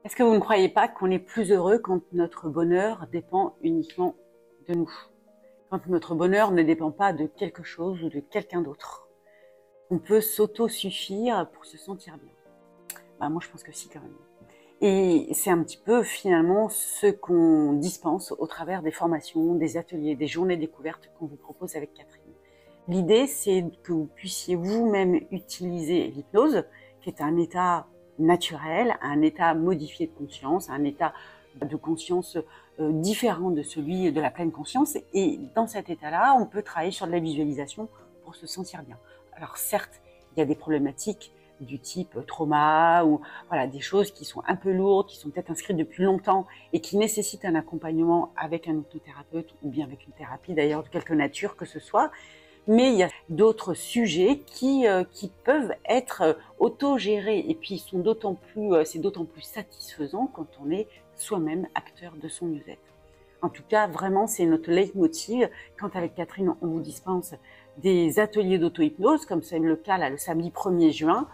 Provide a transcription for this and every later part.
Est-ce que vous ne croyez pas qu'on est plus heureux quand notre bonheur dépend uniquement de nous? Quand notre bonheur ne dépend pas de quelque chose ou de quelqu'un d'autre? On peut s'auto-suffire pour se sentir bien. Bah, moi, je pense que si, quand même. Et c'est un petit peu, finalement, ce qu'on dispense au travers des formations, des ateliers, des journées découvertes qu'on vous propose avec Catherine. L'idée, c'est que vous puissiez vous-même utiliser l'hypnose, qui est un état naturel, un état modifié de conscience, un état de conscience différent de celui de la pleine conscience. Et dans cet état-là, on peut travailler sur de la visualisation pour se sentir bien. Alors certes, il y a des problématiques du type trauma ou voilà, des choses qui sont un peu lourdes, qui sont peut-être inscrites depuis longtemps et qui nécessitent un accompagnement avec un hypnothérapeute ou bien avec une thérapie d'ailleurs de quelque nature que ce soit. Mais il y a d'autres sujets qui peuvent être autogérés et puis c'est d'autant plus satisfaisant quand on est soi-même acteur de son mieux-être. En tout cas, vraiment, c'est notre leitmotiv. Quand avec Catherine, on vous dispense des ateliers d'auto-hypnose, comme c'est le cas là, le samedi 1er juin,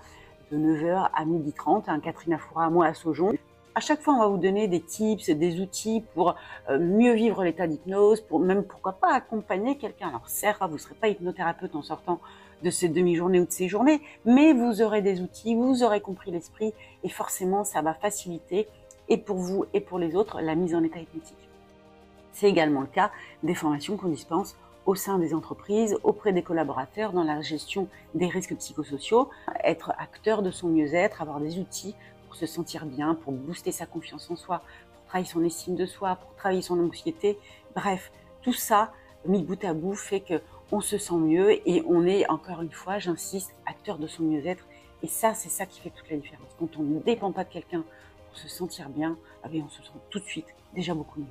de 9h à 12h30, Catherine Afoura, moi à Saujon. À chaque fois, on va vous donner des tips, des outils pour mieux vivre l'état d'hypnose, pour même, pourquoi pas, accompagner quelqu'un. Alors certes, vous ne serez pas hypnothérapeute en sortant de ces demi-journées ou de ces journées, mais vous aurez des outils, vous aurez compris l'esprit, et forcément, ça va faciliter, et pour vous et pour les autres, la mise en état hypnotique. C'est également le cas des formations qu'on dispense au sein des entreprises, auprès des collaborateurs, dans la gestion des risques psychosociaux, être acteur de son mieux-être, avoir des outils pour se sentir bien, pour booster sa confiance en soi, pour travailler son estime de soi, pour travailler son anxiété. Bref, tout ça, mis bout à bout, fait qu'on se sent mieux et on est, encore une fois, j'insiste, acteur de son mieux-être. Et ça, c'est ça qui fait toute la différence. Quand on ne dépend pas de quelqu'un pour se sentir bien, on se sent tout de suite déjà beaucoup mieux.